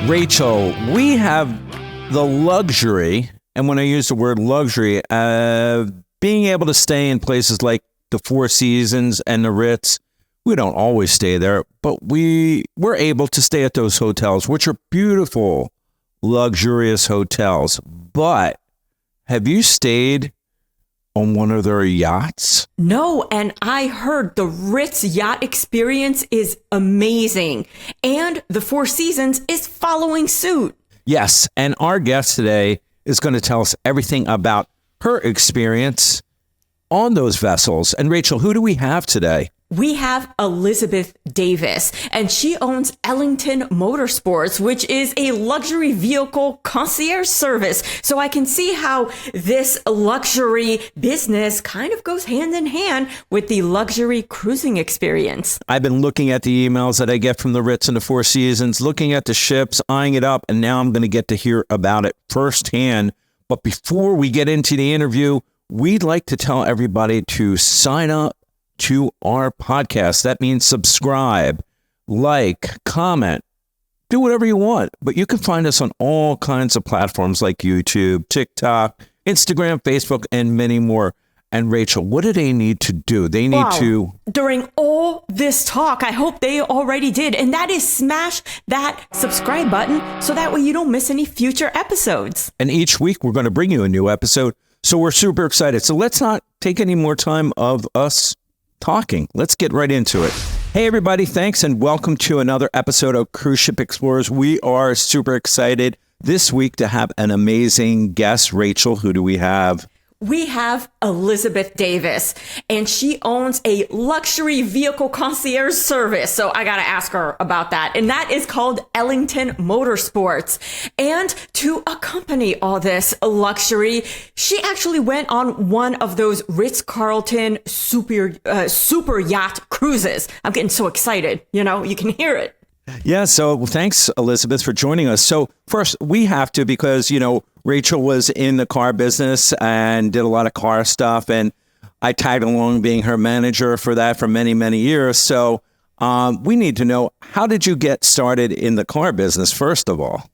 Rachel, we have the luxury, and when I use the word luxury, being able to stay in places like the Four Seasons and the Ritz. We don't always stay there, but we're able to stay at those hotels, which are beautiful, luxurious hotels. But have you stayed on one of their yachts? No, and I heard the Ritz yacht experience is amazing, and the Four Seasons is following suit. Yes, and our guest today is going to tell us everything about her experience on those vessels. And Rachel, who do we have today? We have Elizabeth Davis, and she owns Ellington Motorsports, which is a luxury vehicle concierge service. So I can see how this luxury business kind of goes hand in hand with the luxury cruising experience. I've been looking at the emails that I get from the Ritz and the Four Seasons, looking at the ships, eyeing it up, and now I'm going to get to hear about it firsthand. But before we get into the interview, we'd like to tell everybody to sign up to our podcast. That means subscribe, like, comment, do whatever you want. But you can find us on all kinds of platforms like YouTube, TikTok, Instagram, Facebook, and many more. And Rachel, what do they need to do? They need to... During all this talk, I hope they already did. And that is smash that subscribe button so that way you don't miss any future episodes. And each week we're going to bring you a new episode. So we're super excited. So let's not take any more time of us talking. Let's get right into it. Hey, everybody. Thanks and welcome to another episode of Cruise Ship Explorers. We are super excited this week to have an amazing guest. Rachel, who do we have? We have Elizabeth Davis, and she owns a luxury vehicle concierge service. So I got to ask her about that. And that is called Ellington Motorsports. And to accompany all this luxury, she actually went on one of those Ritz-Carlton super yacht cruises. I'm getting so excited. You know, you can hear it. Yeah. So thanks, Elizabeth, for joining us. So first, we have to, because, you know, Rachel was in the car business and did a lot of car stuff. And I tagged along being her manager for that for many, many years. So we need to know, how did you get started in the car business, first of all?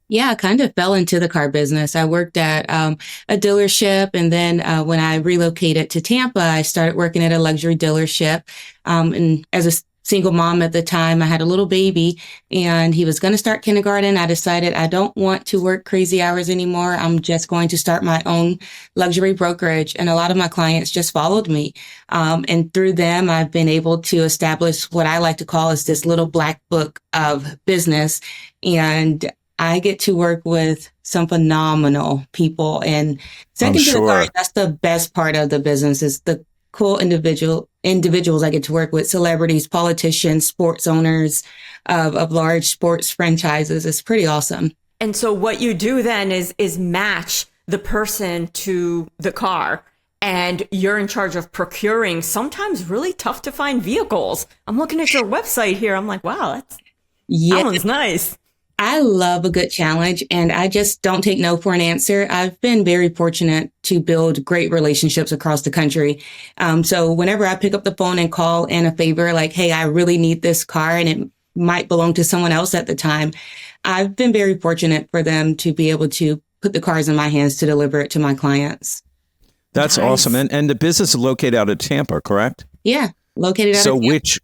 Yeah, I kind of fell into the car business. I worked at a dealership. And then when I relocated to Tampa, I started working at a luxury dealership. And as a single mom at the time, I had a little baby and he was going to start kindergarten. I decided I don't want to work crazy hours anymore. I'm just going to start my own luxury brokerage. And a lot of my clients just followed me. And through them, I've been able to establish what I like to call is this little black book of business. And I get to work with some phenomenal people. And second to the car, that's the best part of the business, is the cool individuals I get to work with, celebrities, politicians, sports owners of large sports franchises. It's pretty awesome. And so what you do then is match the person to the car, and you're in charge of procuring sometimes really tough to find vehicles. I'm looking at your website here. I'm like, wow, that one's nice. I love a good challenge, and I just don't take no for an answer. I've been very fortunate to build great relationships across the country. So whenever I pick up the phone and call in a favor, like, hey, I really need this car and it might belong to someone else at the time, I've been very fortunate for them to be able to put the cars in my hands to deliver it to my clients. That's nice. Awesome. And the business is located out of Tampa, correct? Yeah, located out of Tampa.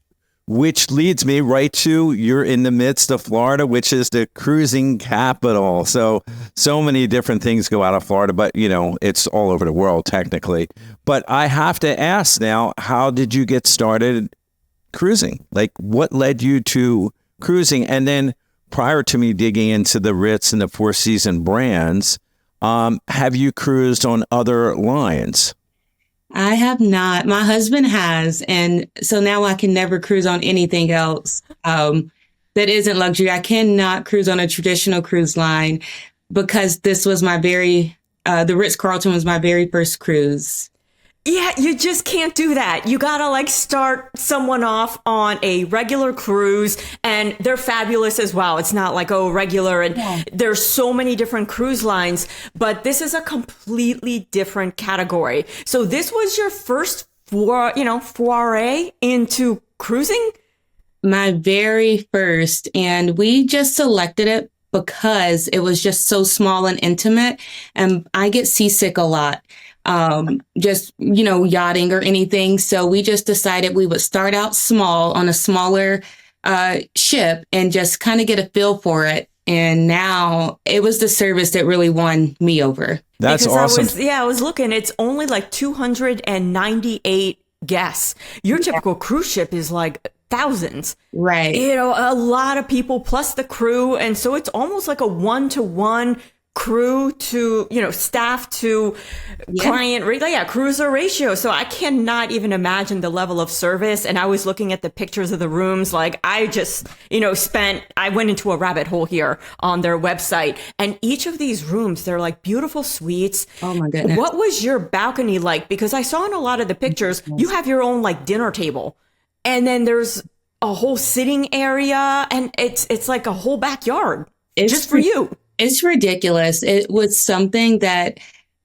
Which leads me right to, you're in the midst of Florida, which is the cruising capital. So many different things go out of Florida, but, you know, it's all over the world technically. But I have to ask now, how did you get started cruising? Like, what led you to cruising? And then prior to me digging into the Ritz and the Four Seasons brands, have you cruised on other lines? I have not. My husband has. And so now I can never cruise on anything else that isn't luxury. I cannot cruise on a traditional cruise line because this was the Ritz-Carlton was my very first cruise. Yeah, you just can't do that. You gotta start someone off on a regular cruise, and they're fabulous as well. It's not like, regular, and there's so many different cruise lines, but this is a completely different category. So this was your first foray into cruising? My very first, and we just selected it because it was just so small and intimate. And I get seasick a lot, just, yachting or anything. So we just decided we would start out small on a smaller ship and just kind of get a feel for it. And now it was the service that really won me over. That's because awesome. I was looking, it's only like 298 guests. Your typical cruise ship is like thousands. Right. A lot of people plus the crew. And so it's almost like a 1-to-1 crew to, staff to client, cruiser ratio. So I cannot even imagine the level of service. And I was looking at the pictures of the rooms. Like I just, I went into a rabbit hole here on their website, and each of these rooms, they're like beautiful suites. Oh my goodness. What was your balcony like? Because I saw in a lot of the pictures, you have your own like dinner table, and then there's a whole sitting area, and it's like a whole backyard just for you. It's ridiculous. It was something that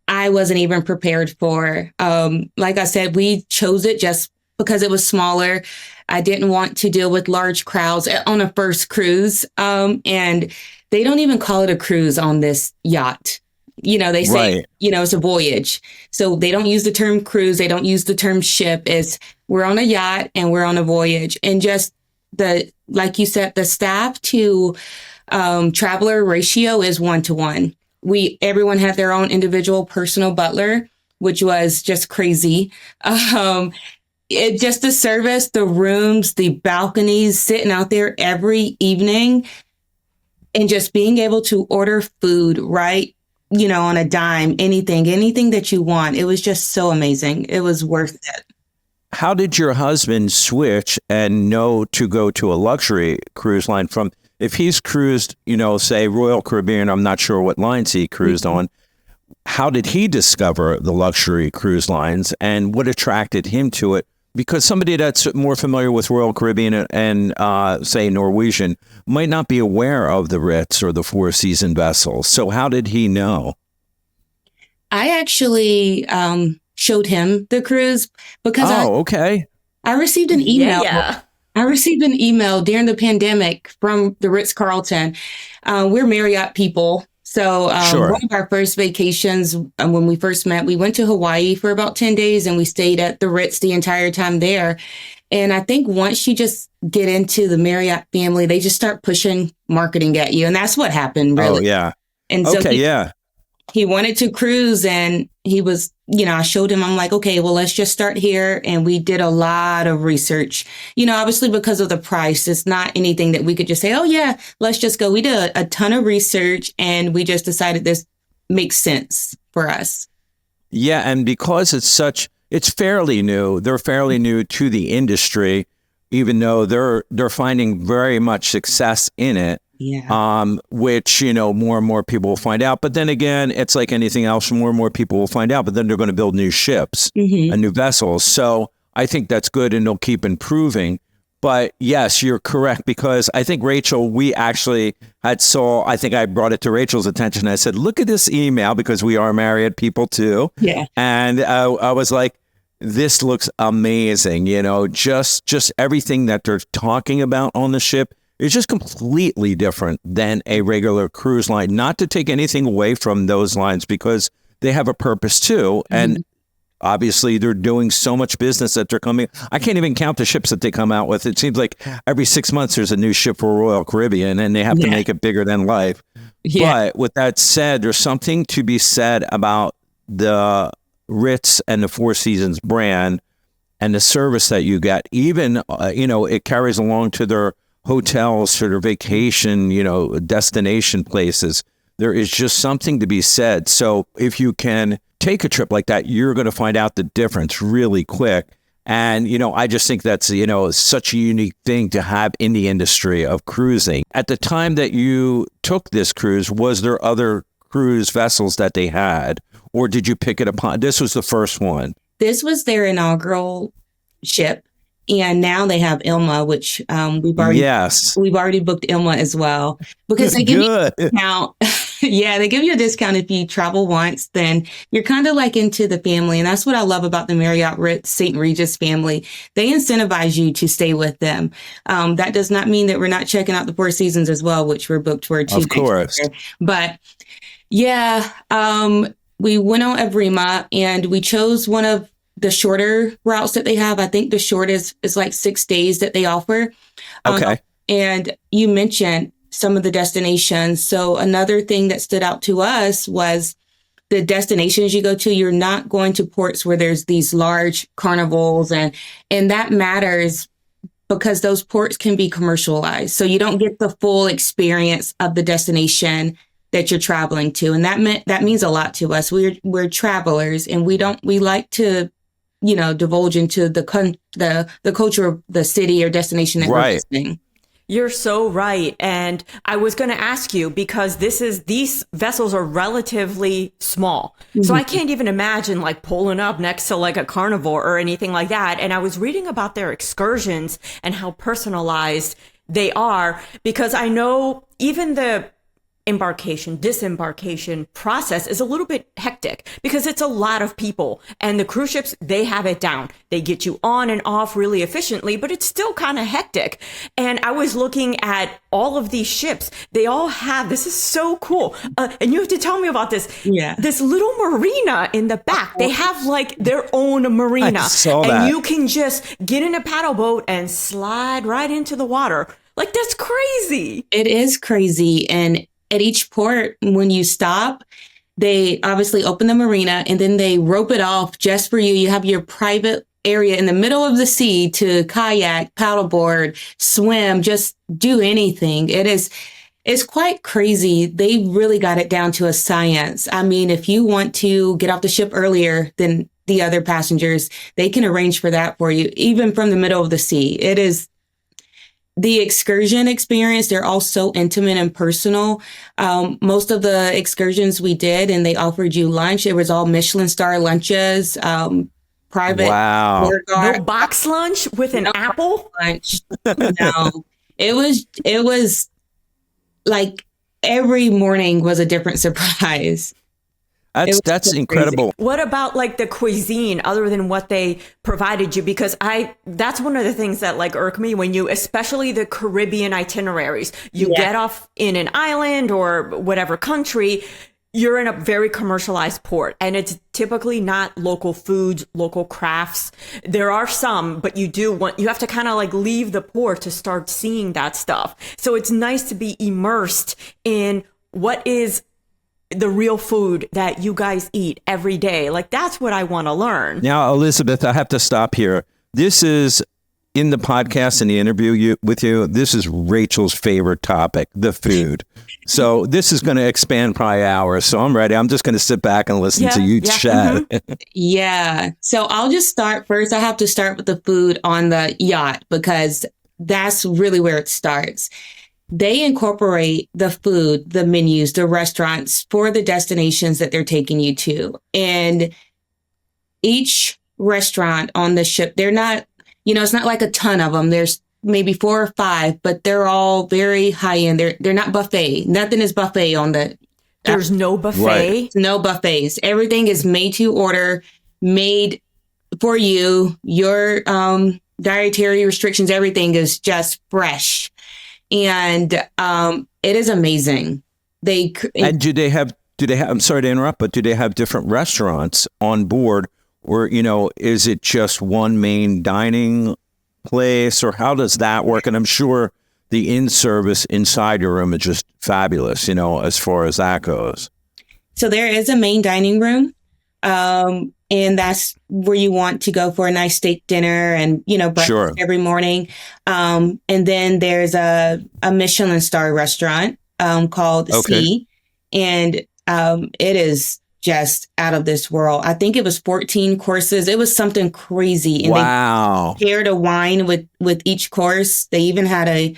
I wasn't even prepared for. Like I said, we chose it just because it was smaller. I didn't want to deal with large crowds on a first cruise. And they don't even call it a cruise on this yacht. They say, Right. It's a voyage. So they don't use the term cruise. They don't use the term ship. We're on a yacht and we're on a voyage. And just like you said, the staff to traveler ratio is 1-to-1. Everyone had their own individual personal butler, which was just crazy. Just the service, the rooms, the balconies, sitting out there every evening and just being able to order food right, on a dime, anything that you want. It was just so amazing. It was worth it. How did your husband switch and know to go to a luxury cruise line from, if he's cruised, say Royal Caribbean, I'm not sure what lines he cruised on. How did he discover the luxury cruise lines and what attracted him to it? Because somebody that's more familiar with Royal Caribbean and say Norwegian might not be aware of the Ritz or the Four Seasons vessels. So how did he know? I actually showed him the cruise because okay. I received an email. Yeah. I received an email during the pandemic from the Ritz-Carlton. We're Marriott people. So Sure. One of our first vacations when we first met, we went to Hawaii for about 10 days and we stayed at the Ritz the entire time there. And I think once you just get into the Marriott family, they just start pushing marketing at you. And that's what happened, really. Oh, yeah. And so yeah. he wanted to cruise and he was, I showed him, I'm like, okay, well, let's just start here. And we did a lot of research, obviously because of the price. It's not anything that we could just say, oh yeah, let's just go. We did a ton of research and we just decided this makes sense for us. Yeah. And because it's fairly new, they're fairly new to the industry, even though they're finding very much success in it. Yeah. Which, more and more people will find out. But then again, it's like anything else, more and more people will find out, but then they're going to build new ships and new vessels. So I think that's good and they'll keep improving. But yes, you're correct, because I think Rachel, we actually I think I brought it to Rachel's attention. I said, look at this email, because we are married people too. Yeah. And I was like, this looks amazing. Just everything that they're talking about on the ship. It's just completely different than a regular cruise line. Not to take anything away from those lines, because they have a purpose too. And obviously they're doing so much business that they're coming. I can't even count the ships that they come out with. It seems like every 6 months there's a new ship for Royal Caribbean and they have to make it bigger than life. Yeah. But with that said, there's something to be said about the Ritz and the Four Seasons brand and the service that you get. Even, it carries along to their hotels, to their vacation, destination places. There is just something to be said. So if you can take a trip like that, you're going to find out the difference really quick. And, I just think that's, such a unique thing to have in the industry of cruising. At the time that you took this cruise, was there other cruise vessels that they had, or did you pick it upon? This was the first one. This was their inaugural ship. And now they have Ilma, which we've already booked Ilma as well, because they give me a discount. Yeah, they give you a discount if you travel once, then you're kind of like into the family. And that's what I love about the Marriott Ritz St. Regis family. They incentivize you to stay with them. That does not mean that we're not checking out the Four Seasons as well, which we're booked for 2 Of course. nights. But yeah, we went on Evrima and we chose one of the shorter routes that they have. I think the shortest is like 6 days that they offer. Okay. And you mentioned some of the destinations. So another thing that stood out to us was the destinations you go to. You're not going to ports where there's these large carnivals, and that matters because those ports can be commercialized. So you don't get the full experience of the destination that you're traveling to. And that means a lot to us. We're travelers, and we like to, divulge into the culture of the city or destination that we're visiting. You're so right. And I was going to ask you, because these vessels are relatively small. Mm-hmm. So I can't even imagine like pulling up next to like a carnivore or anything like that. And I was reading about their excursions and how personalized they are, because I know even the disembarkation process is a little bit hectic because it's a lot of people, and the cruise ships, they have it down. They get you on and off really efficiently, but it's still kind of hectic. And I was looking at all of these ships. They all have, this is so cool. And you have to tell me about this. Yeah. This little marina in the back. They have like their own marina. I saw and that. You can just get in a paddle boat and slide right into the water. Like, that's crazy. It is crazy. And at each port, when you stop, they obviously open the marina and then they rope it off just for you. You have your private area in the middle of the sea to kayak, paddleboard, swim, just do anything. It's quite crazy. They really got it down to a science. I mean, if you want to get off the ship earlier than the other passengers, they can arrange for that for you, even from the middle of the sea. It is the excursion experience. They're all so intimate and personal. Most of the excursions we did, and they offered you lunch. It was all Michelin star lunches, private. Wow. No box lunch with an apple? Lunch. No, it was like every morning was a different surprise. That's incredible. What about like the cuisine other than what they provided you? Because that's one of the things that like irk me when especially the Caribbean itineraries, you get off in an island or whatever country, you're in a very commercialized port, and it's typically not local foods, local crafts. There are some, but you have to kind of like leave the port to start seeing that stuff. So it's nice to be immersed in what is the real food that you guys eat every day. Like, that's what I want to learn. Now, Elizabeth, I have to stop here. This is in the podcast and the interview with you. This is Rachel's favorite topic, the food. So this is going to expand probably hours. So I'm ready. I'm just going to sit back and listen to you chat. Mm-hmm. Yeah. So I'll just start first. I have to start with the food on the yacht because that's really where it starts. They incorporate the food, the menus, the restaurants for the destinations that they're taking you to. And each restaurant on the ship, they're not, it's not like a ton of them. There's maybe 4 or 5, but they're all very high end. They're not buffet. Nothing is buffet on the. There's no buffet. Right. No buffets. Everything is made to order, made for you. Your dietary restrictions, everything is just fresh. And it is amazing. And do they have, I'm sorry to interrupt, but do they have different restaurants on board, or, is it just one main dining place, or how does that work? And I'm sure the in-service inside your room is just fabulous, as far as that goes. So there is a main dining room. And that's where you want to go for a nice steak dinner and, breakfast every morning. And then there's a Michelin star restaurant called Sea. And it is just out of this world. I think it was 14 courses. It was something crazy. And wow. They shared a wine with each course. They even had a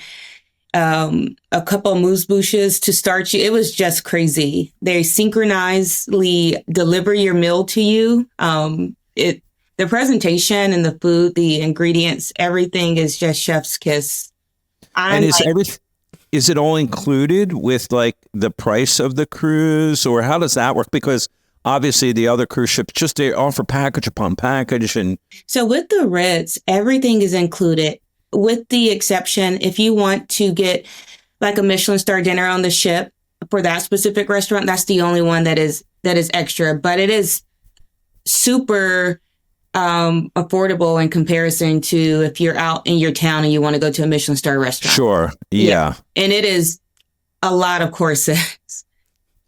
couple of moose bouches to start you. It was just crazy. They synchronizedly deliver your meal to you. The presentation and the food, the ingredients, everything is just chef's kiss. is it all included with like the price of the cruise, or how does that work? Because obviously the other cruise ships just they offer package upon package. And So with the Ritz, everything is included, with the exception if you want to get like a Michelin star dinner on the ship for that specific restaurant, that's the only one that is extra. But it is super affordable in comparison to if you're out in your town and you want to go to a Michelin star restaurant. sure, yeah. And it is a lot of courses.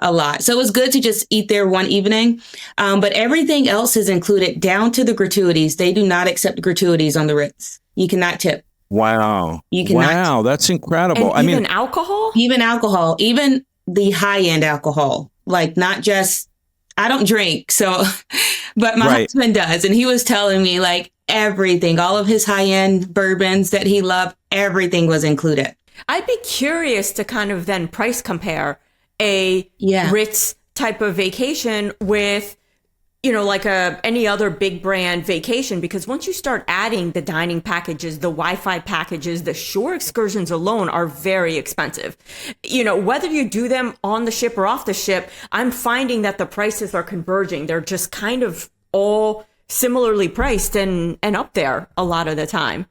A lot. So it was good to just eat there one evening. But everything else is included down to the gratuities. They do not accept gratuities on the Ritz. You cannot tip. Wow. You cannot. Wow, that's incredible. And even alcohol? Even alcohol, even the high end alcohol, like not just, I don't drink. So, but my husband does. And he was telling me like everything, all of his high end bourbons that he loved, everything was included. I'd be curious to kind of then price compare a Ritz type of vacation with, you know, like any other big brand vacation, because once you start adding the dining packages, the Wi-Fi packages, the shore excursions alone are very expensive. You know, whether you do them on the ship or off the ship, I'm finding that the prices are converging. They're just kind of all similarly priced and up there a lot of the time.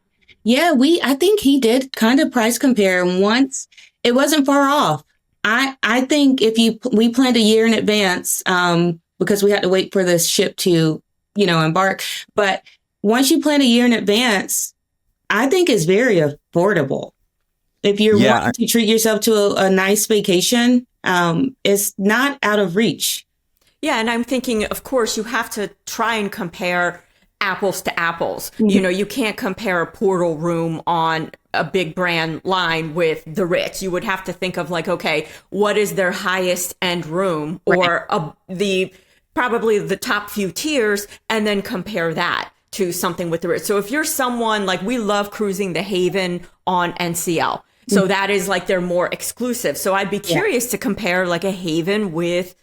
Yeah, I think he did kind of price compare once. It wasn't far off. I think if we planned a year in advance, because we had to wait for the ship to, you know, embark. But once you plan a year in advance, I think it's very affordable. If you're wanting to treat yourself to a nice vacation, it's not out of reach. Yeah. And I'm thinking, of course, you have to try and compare apples to apples. Mm-hmm. You know, you can't compare a portal room on a big brand line with the Ritz. You would have to think of like, okay, what is their highest end room or probably the top few tiers, and then compare that to something with the Ritz. So if you're someone like, we love cruising the Haven on NCL. So that is like they're more exclusive. So I'd be curious to compare like a Haven with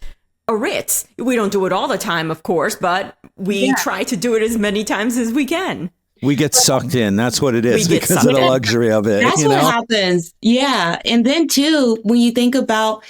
a Ritz. We don't do it all the time, of course, but we try to do it as many times as we can. We get sucked in. That's what it is because of the luxury of it. That's what happens. Yeah. And then too, when you think about,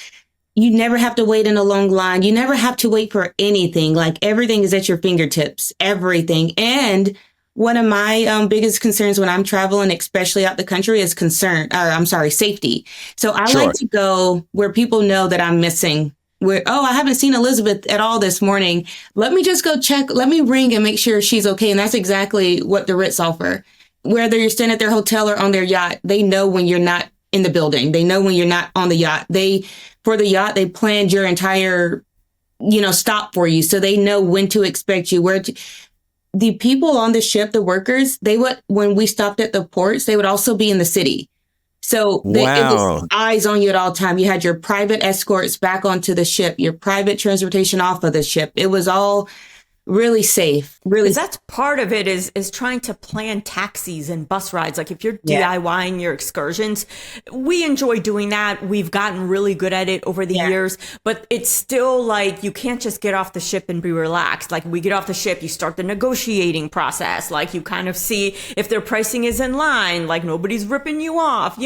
you never have to wait in a long line. You never have to wait for anything. Like everything is at your fingertips, everything. And one of my biggest concerns when I'm traveling, especially out the country, is safety. So I like to go where people know that I'm missing. I haven't seen Elizabeth at all this morning. Let me just go check. Let me ring and make sure she's okay. And that's exactly what the Ritz offer. Whether you're staying at their hotel or on their yacht, they know when you're not in the building. They know when you're not on the yacht. For the yacht, they planned your entire, stop for you. So they know when to expect you, the people on the ship, the workers, when we stopped at the ports, they would also be in the city. So it was eyes on you at all time. You had your private escorts back onto the ship, your private transportation off of the ship. It was all really safe. Really, that's part of it is trying to plan taxis and bus rides. Like if you're DIYing your excursions, we enjoy doing that. We've gotten really good at it over the years, but it's still like you can't just get off the ship and be relaxed. Like we get off the ship, you start the negotiating process. Like you kind of see if their pricing is in line, like nobody's ripping you off,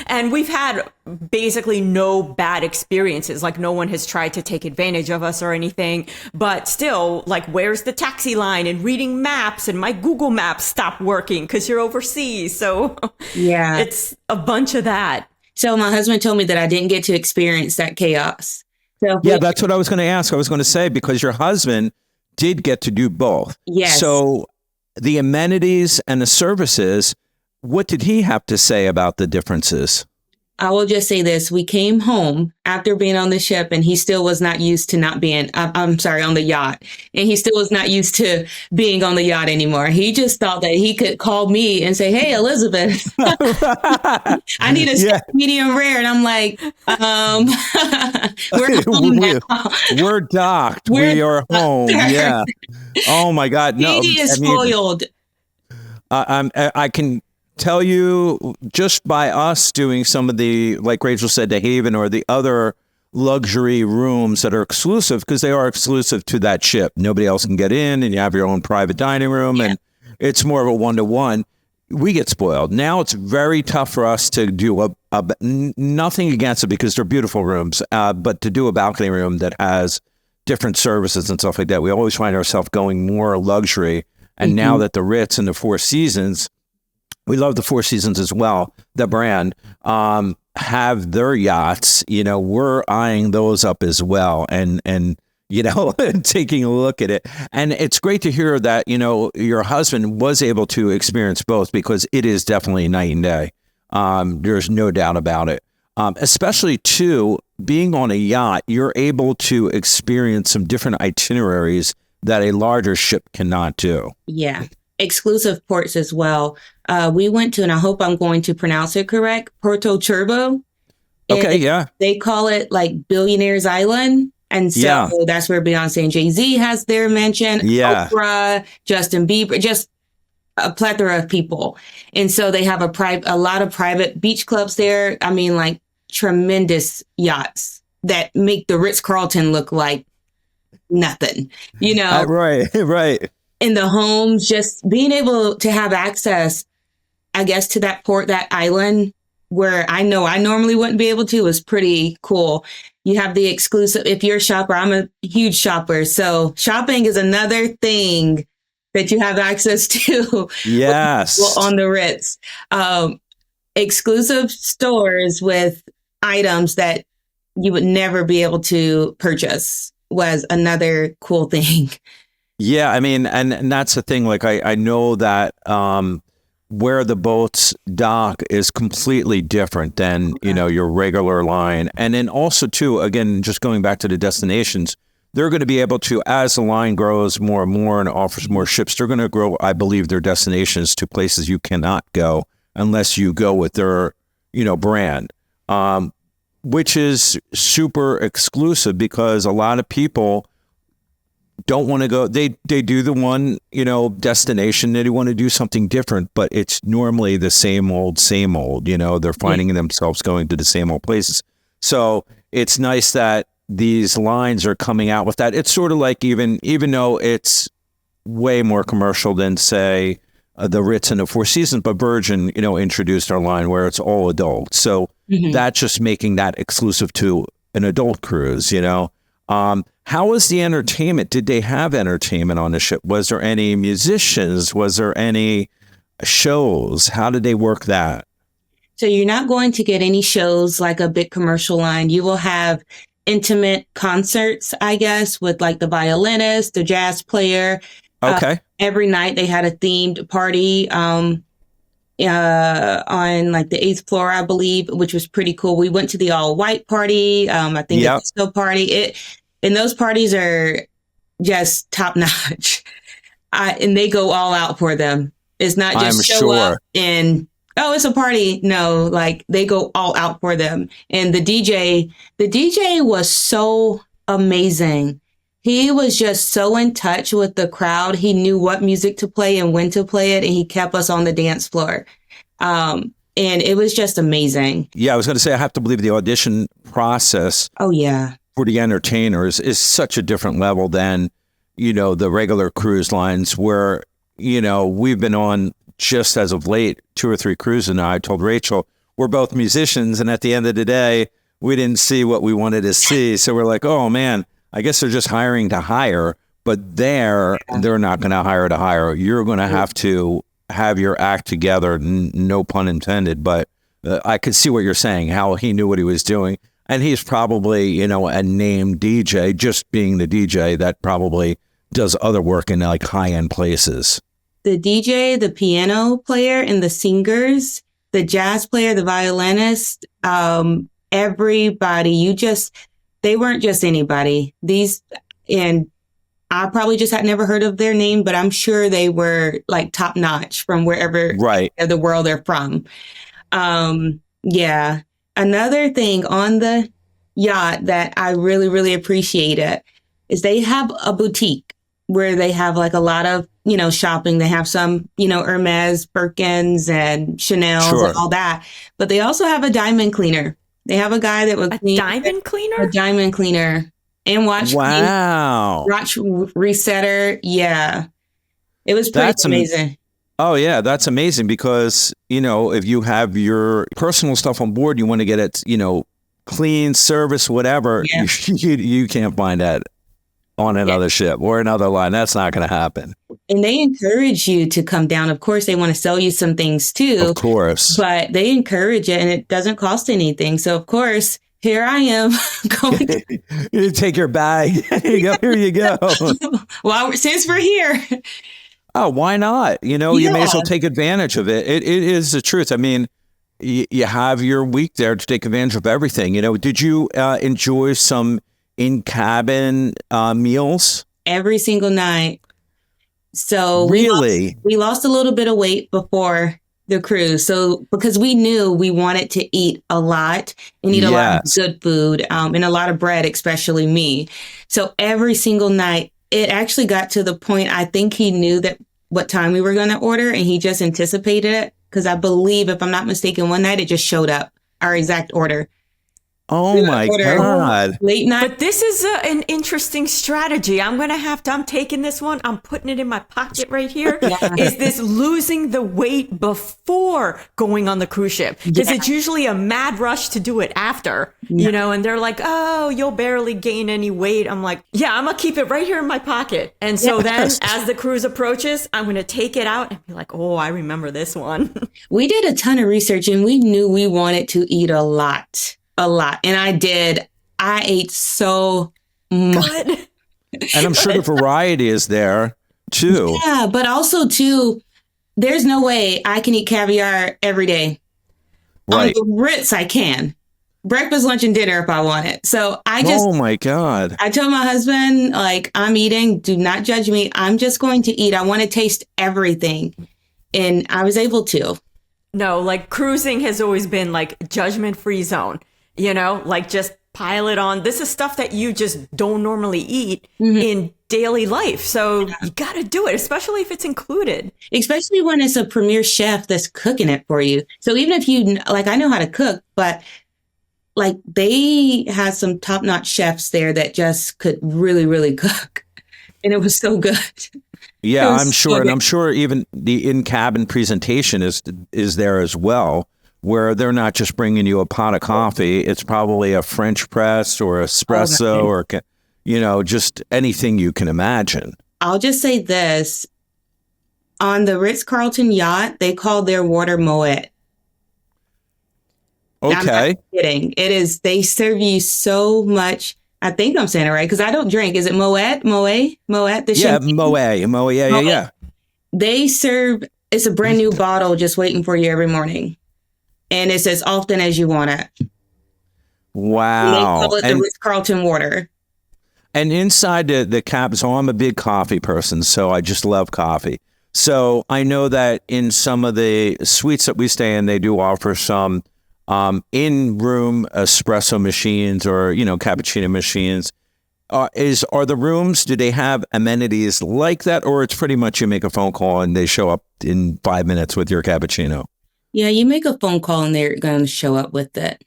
and we've had basically no bad experiences. Like no one has tried to take advantage of us or anything, but still, like, where's the taxi line, and reading maps, and my Google Maps stopped working because you're overseas. So it's a bunch of that. So my husband told me that I didn't get to experience that chaos. So that's what I was going to ask. I was going to say, because your husband did get to do both. Yes. So the amenities and the services, what did he have to say about the differences? I will just say this. We came home after being on the ship and he still was not used to not being, on the yacht. And he still was not used to being on the yacht anymore. He just thought that he could call me and say, "Hey, Elizabeth, I need a steak medium rare." And I'm like, we're home now. We're docked. We are home. Yeah. Oh my God. No, he is spoiled. I can tell you, just by us doing some of the, like Rachel said, the Haven or the other luxury rooms that are exclusive, because they are exclusive to that ship. Nobody else can get in, and you have your own private dining room, and it's more of a one-to-one. We get spoiled. Now it's very tough for us to do nothing against it because they're beautiful rooms, but to do a balcony room that has different services and stuff like that, we always find ourselves going more luxury. And now that the Ritz and the Four Seasons, we love the Four Seasons as well, the brand, have their yachts, we're eyeing those up as well. And taking a look at it. And it's great to hear that, your husband was able to experience both, because it is definitely night and day. There's no doubt about it. Especially too, being on a yacht, you're able to experience some different itineraries that a larger ship cannot do. Yeah. Exclusive ports as well. We went to, and I hope I'm going to pronounce it correct, Porto Turbo. Okay, yeah. They call it like Billionaire's Island. And so that's where Beyonce and Jay-Z has their mention. Yeah. Oprah, Justin Bieber, just a plethora of people. And so they have a lot of private beach clubs there. I mean, like tremendous yachts that make the Ritz-Carlton look like nothing, Right. In the homes, just being able to have access, I guess, to that port, that island, where I know I normally wouldn't be able to, is pretty cool. You have the exclusive, if you're a shopper, I'm a huge shopper. So shopping is another thing that you have access to. Yes. On the Ritz. Exclusive stores with items that you would never be able to purchase was another cool thing. Yeah, I mean, and that's the thing. Like, I know that where the boats dock is completely different than, your regular line. And then also, too, again, just going back to the destinations, they're going to be able to, as the line grows more and more and offers more ships, they're going to grow, I believe, their destinations to places you cannot go unless you go with their, brand, which is super exclusive, because a lot of people don't want to go. They do the one, destination. They want to do something different, but it's normally the same old. They're finding themselves going to the same old places. So it's nice that these lines are coming out with that. It's sort of like, even though it's way more commercial than, say, the Ritz and the Four Seasons, but Virgin, introduced our line where it's all adult. So that's just making that exclusive to an adult cruise, How was the entertainment? Did they have entertainment on the ship? Was there any musicians? Was there any shows? How did they work that? So you're not going to get any shows like a big commercial line. You will have intimate concerts, I guess, with like the violinist, the jazz player. Okay. Every night they had a themed party on like the 8th floor, I believe, which was pretty cool. We went to the all white party. I think the disco party. And those parties are just top notch. And they go all out for them. It's not just show up and, oh, it's a party. No, like they go all out for them. And the DJ was so amazing. He was just so in touch with the crowd. He knew what music to play and when to play it. And he kept us on the dance floor. And it was just amazing. Yeah, I was going to say, I have to believe the audition process. Oh, yeah. For the entertainers is such a different level than, the regular cruise lines where, we've been on just as of late 2 or 3 cruises now. I told Rachel, we're both musicians. And at the end of the day, we didn't see what we wanted to see. So we're like, oh, man, I guess they're just hiring to hire. But they're not going to hire to hire. You're going to have to have your act together. No pun intended. But I could see what you're saying, how he knew what he was doing. And he's probably, a named DJ, just being the DJ that probably does other work in like high-end places. The DJ, the piano player, and the singers, the jazz player, the violinist, everybody, they weren't just anybody. And I probably just had never heard of their name, but I'm sure they were like top notch from wherever of the world they're from. Yeah. Another thing on the yacht that I really, really appreciated is they have a boutique where they have like a lot of, shopping. They have some, Hermes, Birkins, and Chanel's and all that. But they also have a diamond cleaner. They have a guy that would clean. Diamond cleaner? A diamond cleaner. And watch. Wow. Watch resetter. Yeah. It was pretty amazing. Oh, yeah, that's amazing because, if you have your personal stuff on board, you want to get it, clean, service, whatever, Yeah. you can't find that on another ship or another line. That's not going to happen. And they encourage you to come down. Of course, they want to sell you some things too. Of course. But they encourage it and it doesn't cost anything. So, of course, here I am going. You take your bag. Here you go. Well, since we're here. Oh, why not? You may as well take advantage of it. It is the truth. I mean, you have your week there to take advantage of everything. Did you enjoy some in-cabin meals? Every single night. So really, we lost a little bit of weight before the cruise. So because we knew we wanted to eat a lot and eat a lot of good food and a lot of bread, especially me. So every single night, it actually got to the point, I think he knew that what time we were going to order and he just anticipated it. Because I believe, if I'm not mistaken, one night it just showed up, our exact order. Oh my God. Late night. But this is an interesting strategy. I'm taking this one. I'm putting it in my pocket right here. Is this losing the weight before going on the cruise ship? Because it's usually a mad rush to do it after, and they're like, oh, you'll barely gain any weight. I'm like, yeah, I'm going to keep it right here in my pocket. And so then as the cruise approaches, I'm going to take it out and be like, oh, I remember this one. We did a ton of research and we knew we wanted to eat a lot. A lot. And I did. I ate so much. Good. And I'm sure the variety is there too. Yeah, but also too, there's no way I can eat caviar every day. Right. On the Ritz, I can. Breakfast, lunch, and dinner if I want it. So oh my God. I told my husband, like, I'm eating. Do not judge me. I'm just going to eat. I want to taste everything. And I was able to. No, like cruising has always been like judgment-free zone. Like just pile it on. This is stuff that you just don't normally eat in daily life. So you got to do it, especially if it's included. Especially when it's a premier chef that's cooking it for you. So even if you, like, I know how to cook, but like they had some top-notch chefs there that just could really, really cook. And it was so good. Yeah, I'm sure. And I'm sure even the in-cabin presentation is there as well, where they're not just bringing you a pot of coffee. It's probably a French press or espresso or, just anything you can imagine. I'll just say this. On the Ritz-Carlton yacht, they call their water Moet. Okay. I'm not kidding. It is, they serve you so much. I think I'm saying it right because I don't drink. Is it Moet? Moet? The champagne? Moet. Yeah. They serve, it's a brand new bottle just waiting for you every morning. And it's as often as you want it. Wow. And they call it the Ritz-Carlton water. And inside the cabin, so I'm a big coffee person, so I just love coffee. So I know that in some of the suites that we stay in, they do offer some in-room espresso machines or, cappuccino machines. Are the rooms, do they have amenities like that? Or it's pretty much you make a phone call and they show up in 5 minutes with your cappuccino? Yeah, you make a phone call and they're going to show up with it.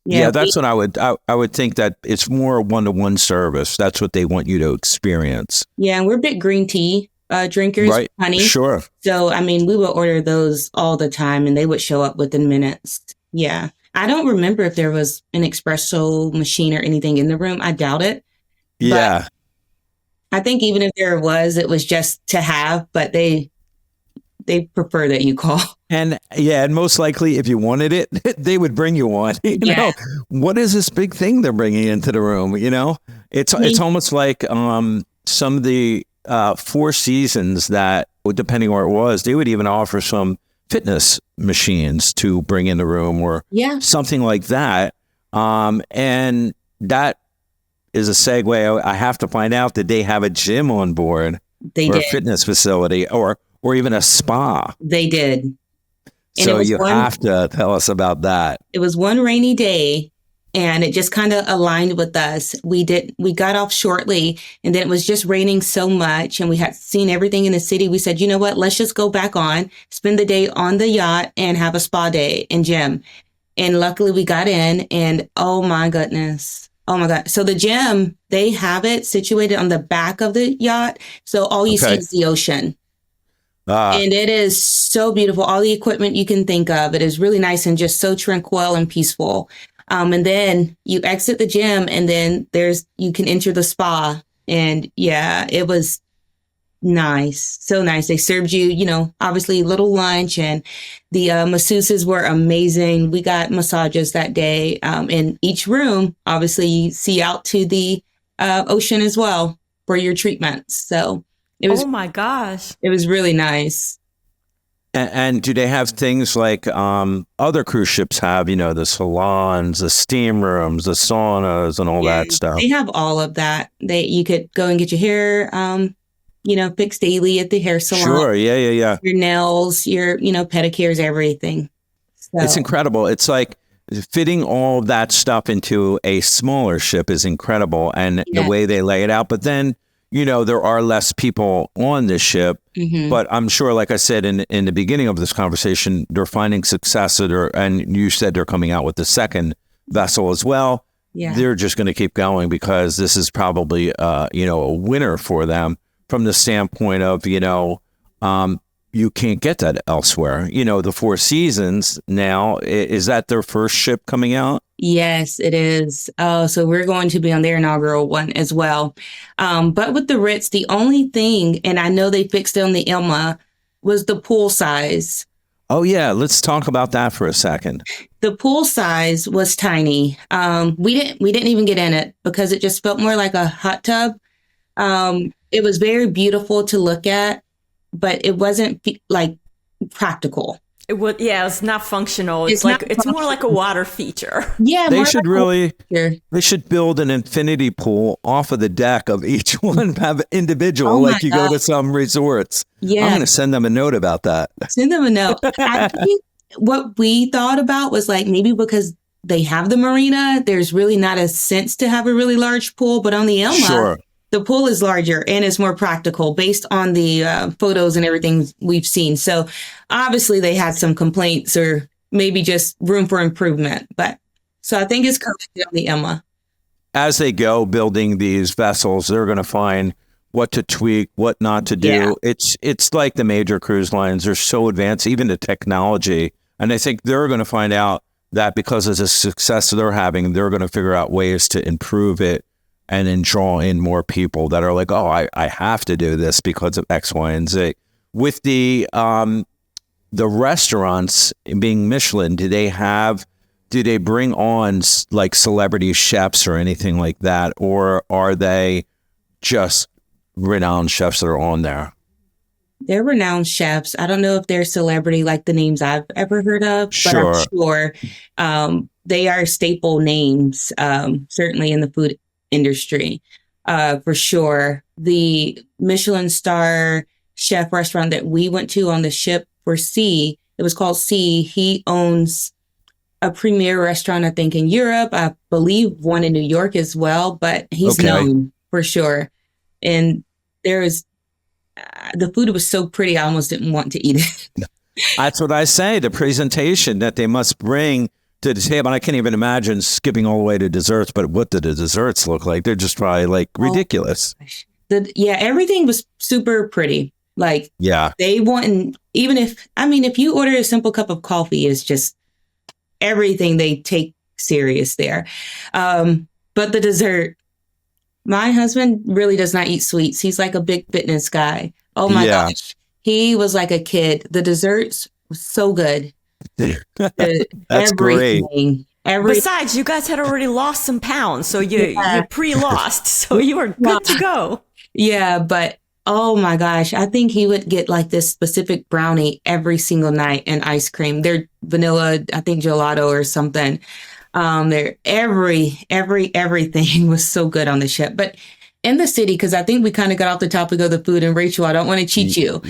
Yeah, that's what I would think, that it's more one-to-one service. That's what they want you to experience. Yeah, and we're big green tea drinkers, right? Honey. Sure. So, we would order those all the time and they would show up within minutes. Yeah. I don't remember if there was an espresso machine or anything in the room. I doubt it. Yeah. I think even if there was, it was just to have, but they prefer that you call. And most likely if you wanted it, they would bring you one. What is this big thing they're bringing into the room? It's almost like some of the Four Seasons that, depending where it was, they would even offer some fitness machines to bring in the room or something like that. And that is a segue. I have to find out, did they have a gym on board? They or did. A fitness facility or even a spa? They did. And so you have to tell us about that. It was one rainy day and it just kind of aligned with us. We got off shortly and then it was just raining so much and we had seen everything in the city. We said, you know what, let's just go back on, spend the day on the yacht and have a spa day and gym. And luckily we got in and oh my goodness. Oh my God. So the gym, they have it situated on the back of the yacht. So all you see is the ocean. And it is so beautiful. All the equipment you can think of. It is really nice and just so tranquil and peaceful. And then you exit the gym and then you can enter the spa. And yeah, it was nice. So nice. They served you, obviously little lunch, and the masseuses were amazing. We got massages that day. In each room, obviously you see out to the ocean as well for your treatments. So it was, oh my gosh, it was really nice. And do they have things like other cruise ships have, the salons, the steam rooms, the saunas, and all that stuff? They have all of that. You could go and get your hair, fixed daily at the hair salon. Sure, yeah. Your nails, your, pedicures, everything. So. It's incredible. It's like fitting all of that stuff into a smaller ship is incredible, and the way they lay it out. But then, there are less people on this ship, but I'm sure, like I said in the beginning of this conversation, they're finding success and you said they're coming out with the second vessel as well. Yeah. They're just going to keep going because this is probably, a winner for them from the standpoint of, you can't get that elsewhere. The Four Seasons now, is that their first ship coming out? Yes, it is. So we're going to be on their inaugural one as well. But with the Ritz, the only thing, and I know they fixed it on the Emma, was the pool size. Oh, yeah. Let's talk about that for a second. The pool size was tiny. We didn't even get in it because it just felt more like a hot tub. It was very beautiful to look at, but it wasn't like practical. It's not functional. It's more like a water feature. Yeah, they should build an infinity pool off of the deck of each one, have individual, like you go to some resorts. Yeah. I'm going to send them a note about that. Send them a note. I think what we thought about was like maybe because they have the marina, there's really not a sense to have a really large pool, but on the Elma, the pool is larger and it's more practical based on the photos and everything we've seen. So obviously they had some complaints or maybe just room for improvement. So I think it's corrected on the Emma. As they go building these vessels, they're going to find what to tweak, what not to do. Yeah. It's like the major cruise lines. They're so advanced, even the technology. And I think they're going to find out that because of the success they're having, they're going to figure out ways to improve it and then draw in more people that are like, oh, I have to do this because of X, Y, and Z. With the restaurants being Michelin, do they bring on like celebrity chefs or anything like that? Or are they just renowned chefs that are on there? They're renowned chefs. I don't know if they're celebrity like the names I've ever heard of, but I'm sure they are staple names, certainly in the food industry, for sure. The Michelin star chef restaurant that we went to on the ship for C, it was called C. He owns a premier restaurant, I think, in Europe. I believe one in New York as well, but he's known for sure. And the food was so pretty, I almost didn't want to eat it. That's what I say. The presentation that they must bring to the table. And I can't even imagine skipping all the way to desserts, but what do the desserts look like? They're just probably like ridiculous. Everything was super pretty. They want, if you order a simple cup of coffee, it's just everything they take serious there. But the dessert, my husband really does not eat sweets. He's like a big fitness guy. Oh my gosh. He was like a kid. The desserts were so good. That's great. Besides, you guys had already lost some pounds, so you pre-lost, so you were good to go. Yeah, but oh my gosh, I think he would get like this specific brownie every single night and ice cream. They're vanilla, I think gelato or something. Everything was so good on the ship. But in the city, because I think we kind of got off the topic of the food, and Rachel, I don't want to cheat you.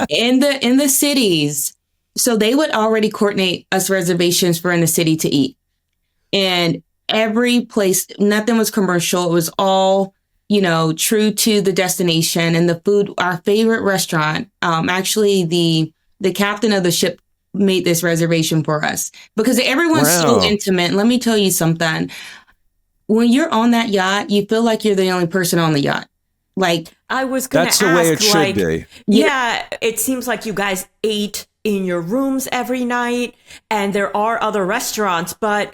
In the cities. So they would already coordinate us reservations for in the city to eat. And every place, nothing was commercial. It was all, true to the destination and the food. Our favorite restaurant, actually the captain of the ship made this reservation for us because everyone's so intimate. Let me tell you something. When you're on that yacht, you feel like you're the only person on the yacht. Like I was going to That's ask, the way it should like, be. yeah, it seems like you guys ate in your rooms every night, and there are other restaurants, but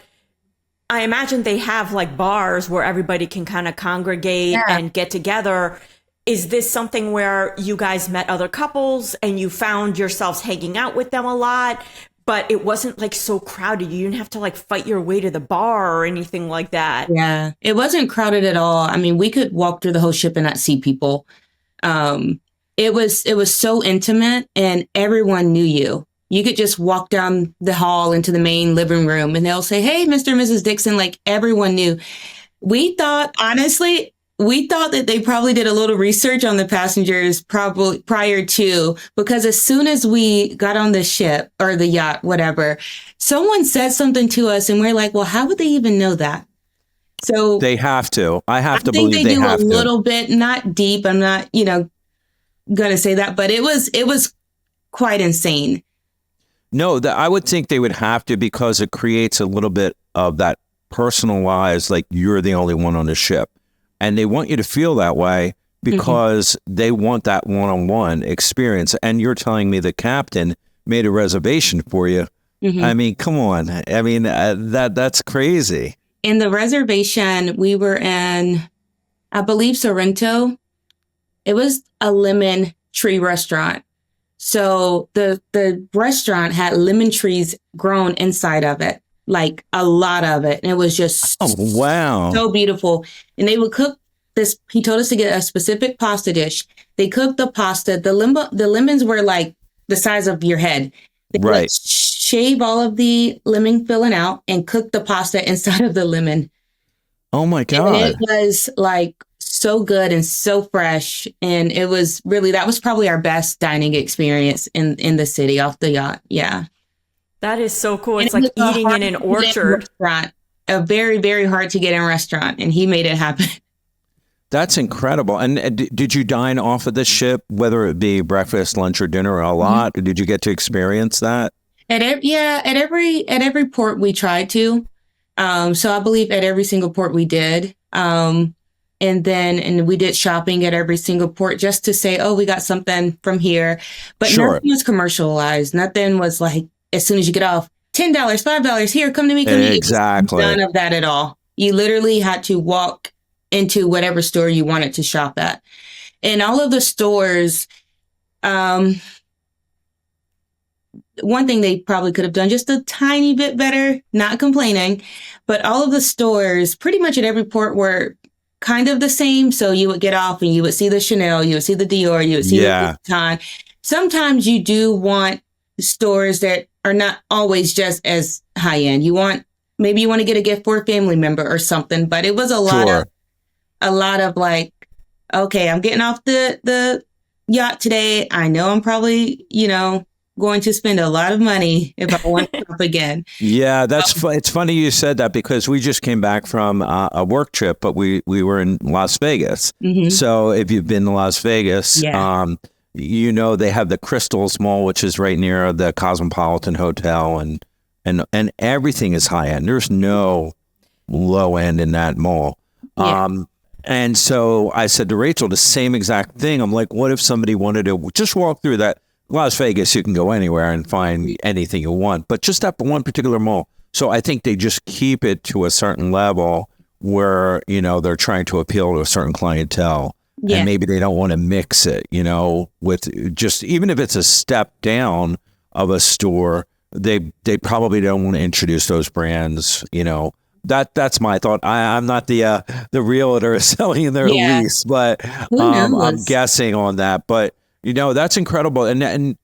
I imagine they have like bars where everybody can kind of congregate and get together. Is this something where you guys met other couples and you found yourselves hanging out with them a lot, but it wasn't like so crowded? You didn't have to like fight your way to the bar or anything like that. Yeah, it wasn't crowded at all. I mean, we could walk through the whole ship and not see people. It was so intimate, and everyone knew you. You could just walk down the hall into the main living room and they'll say, "Hey, Mr. and Mrs. Dixon," like everyone knew. Honestly, we thought that they probably did a little research on the passengers probably prior to, because as soon as we got on the ship or the yacht, whatever, someone said something to us and we're like, well, how would they even know that? So They have to. I have to think believe they they do have a to. little bit, not deep. I'm not, gonna say that, but it was quite insane. No, I would think they would have to, because it creates a little bit of that personalized, like you're the only one on the ship. And they want you to feel that way because they want that one-on-one experience. And you're telling me the captain made a reservation for you. I mean, come on. I mean, that's crazy. In the reservation, we were in, I believe, Sorrento. It was a lemon tree restaurant. So the restaurant had lemon trees grown inside of it, like a lot of it. And it was just so beautiful. And they would cook this. He told us to get a specific pasta dish. They cooked the pasta. The lemons were like the size of your head. They would shave all of the lemon filling out and cook the pasta inside of the lemon. Oh my God. And it was like so good and so fresh. And it was really, that was probably our best dining experience in the city off the yacht. Yeah. That is so cool. It's like eating in an orchard. Restaurant, a very, very hard to get in restaurant. And he made it happen. That's incredible. And did you dine off of the ship, whether it be breakfast, lunch, or dinner, a lot? Did you get to experience that? At every port we tried to. So I believe at every single port we did. And we did shopping at every single port just to say, oh, we got something from here. But nothing was commercialized. Nothing was like, as soon as you get off, $10, $5, here, come to me, come to me. Exactly. None of that at all. You literally had to walk into whatever store you wanted to shop at. And all of the stores, one thing they probably could have done just a tiny bit better, not complaining, but all of the stores pretty much at every port were kind of the same. So you would get off and you would see the Chanel, you would see the Dior, you would see the Vuitton. Sometimes you do want stores that are not always just as high end. Maybe you want to get a gift for a family member or something, but it was a lot of like, okay, I'm getting off the yacht today. I know I'm probably, going to spend a lot of money if I want to shop again. Yeah, it's funny you said that, because we just came back from a work trip, but we were in Las Vegas. So if you've been to Las Vegas, they have the Crystals Mall, which is right near the Cosmopolitan Hotel, and everything is high end. There's no low end in that mall. And so I said to Rachel the same exact thing. I'm like, what if somebody wanted to just walk through that? Las Vegas, you can go anywhere and find anything you want, but just that one particular mall. So I think they just keep it to a certain level where, they're trying to appeal to a certain clientele. Yeah. And maybe they don't want to mix it, with just, even if it's a step down of a store, they probably don't want to introduce those brands, That's my thought. I'm not the realtor selling their lease, but I'm guessing on that. But that's incredible. And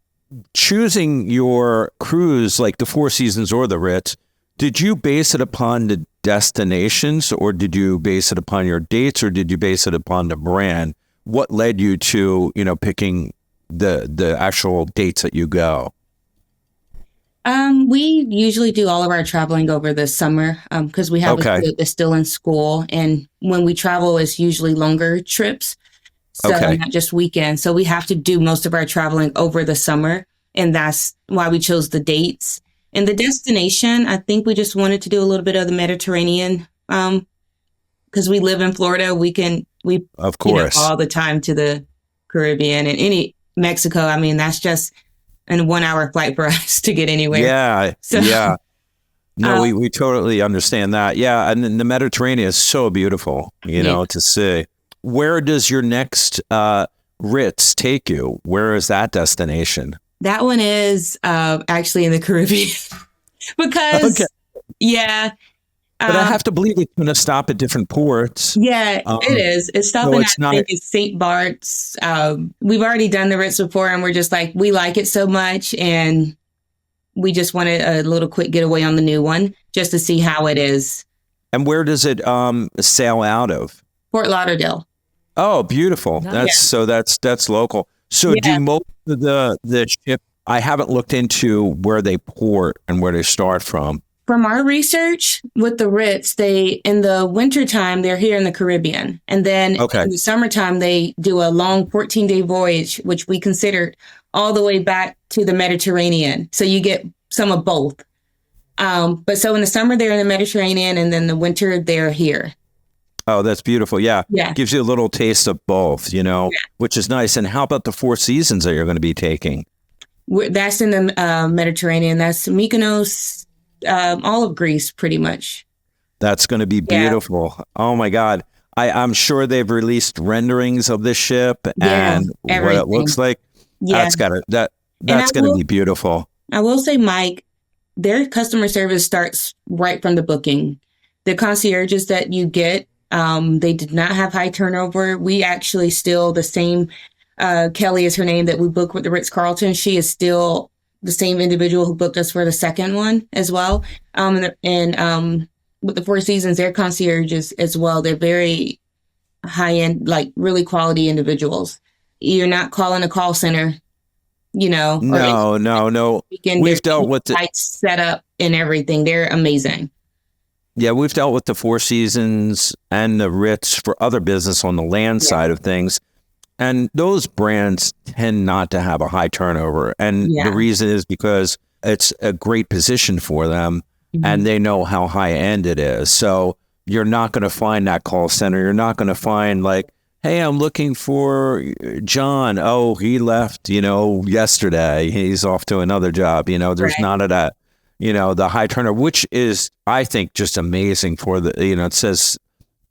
choosing your cruise, like the Four Seasons or the Ritz, did you base it upon the destinations, or did you base it upon your dates, or did you base it upon the brand? What led you to, picking the actual dates that you go? We usually do all of our traveling over the summer because we have a student that's still in school. And when we travel, it's usually longer trips. So not just weekends. So we have to do most of our traveling over the summer. And that's why we chose the dates. And the destination, I think we just wanted to do a little bit of the Mediterranean because we live in Florida. We can We, Of course. all the time to the Caribbean and any Mexico. I mean, that's just a 1 hour flight for us to get anywhere. Yeah. So, yeah. No, we totally understand that. Yeah. And then the Mediterranean is so beautiful, to see. Where does your next Ritz take you? Where is that destination? That one is actually in the Caribbean because, yeah. But I have to believe it's going to stop at different ports. Yeah, it is. It's stopping at, I think it's St. Bart's. We've already done the Ritz before, and we're just like, we like it so much, and we just wanted a little quick getaway on the new one just to see how it is. And where does it sail out of? Fort Lauderdale. Oh, beautiful. Nice. That's local. So do most of the ship, I haven't looked into where they port and where they start from. From our research with the Ritz, in the wintertime, they're here in the Caribbean. And then in the summertime, they do a long 14-day voyage, which we considered all the way back to the Mediterranean. So you get some of both. But so in the summer, they're in the Mediterranean, and then the winter, they're here. Oh, that's beautiful. Yeah. Yeah. Gives you a little taste of both, which is nice. And how about the Four Seasons that you're going to be taking? That's in the Mediterranean. That's Mykonos, all of Greece, pretty much. That's going to be beautiful. Yeah. Oh my God. I'm sure they've released renderings of this ship and what it looks like. Yeah. That's going to be beautiful. I will say, Mike, their customer service starts right from the booking. The concierges that you get, they did not have high turnover. We actually still the same, Kelly is her name, that we booked with the Ritz-Carlton. She is still the same individual who booked us for the second one as well. And with the Four Seasons, their concierges as well, they're very high end, like really quality individuals. You're not calling a call center, No. We've dealt with the setup and everything. They're amazing. Yeah, we've dealt with the Four Seasons and the Ritz for other business on the land side of things. And those brands tend not to have a high turnover. And the reason is because it's a great position for them and they know how high end it is. So you're not going to find that call center. You're not going to find like, hey, I'm looking for John. Oh, he left, yesterday. He's off to another job. There's none of that, the high turnover, which is, I think, just amazing for the, it says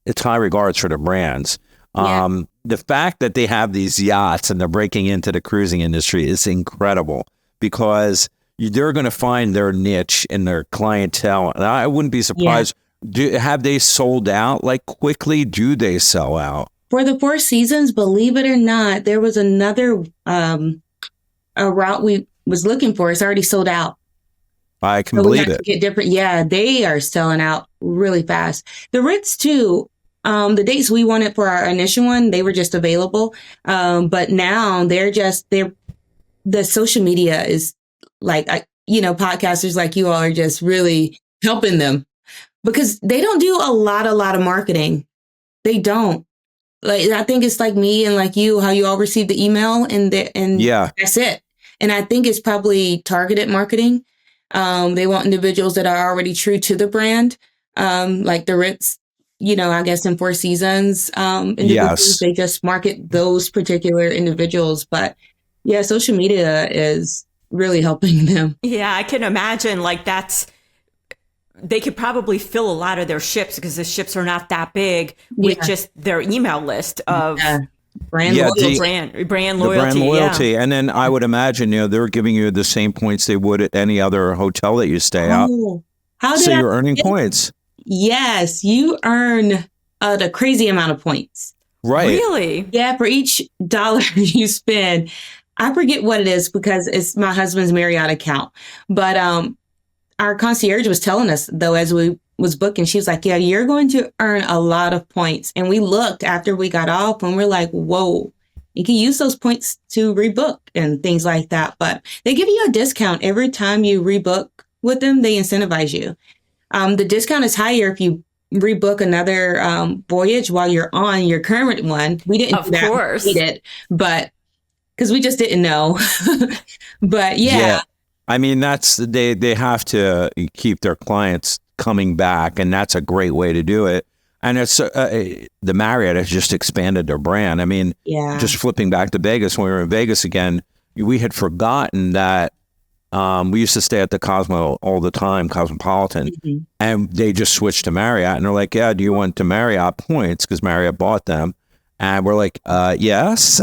it's high regards for the brands. Yeah. The fact that they have these yachts and they're breaking into the cruising industry is incredible because they're going to find their niche and their clientele. And I wouldn't be surprised. Have they sold out? Like quickly, do they sell out? For the Four Seasons, believe it or not, there was another a route we was looking for. It's already sold out. I can believe it. Get different. Yeah, they are selling out really fast. The Ritz too. The dates we wanted for our initial one, they were just available. But now the social media is like, podcasters like you all are just really helping them because they don't do a lot of marketing. They don't. Like, I think it's like me and like you, how you all receive the email and that's it. And I think it's probably targeted marketing. They want individuals that are already true to the brand. Like the Ritz, I guess in Four Seasons, they just market those particular individuals. But yeah, social media is really helping them. Yeah, I can imagine they could probably fill a lot of their ships because the ships are not that big with just their email list of brand loyalty. Brand loyalty. Yeah. And then I would imagine, they're giving you the same points they would at any other hotel that you stay at. So you're earning points. Yes, you earn a crazy amount of points. Right. Really? Yeah, for each dollar you spend. I forget what it is because it's my husband's Marriott account. But our concierge was telling us, though, as we was booking, she was like, yeah, you're going to earn a lot of points. And we looked after we got off and we're like, whoa, you can use those points to rebook and things like that. But they give you a discount every time you rebook with them. They incentivize you. The discount is higher if you rebook another voyage while you're on your current one. We didn't do that. Of course. We did, but because we just didn't know. But yeah. I mean, they have to keep their clients coming back, and that's a great way to do it. And it's the Marriott has just expanded their brand. I mean, just flipping back to Vegas, when we were in Vegas again, we had forgotten that we used to stay at the Cosmo all the time, Cosmopolitan, and they just switched to Marriott. And they're like, yeah, do you want the Marriott points? Because Marriott bought them. And we're like, yes,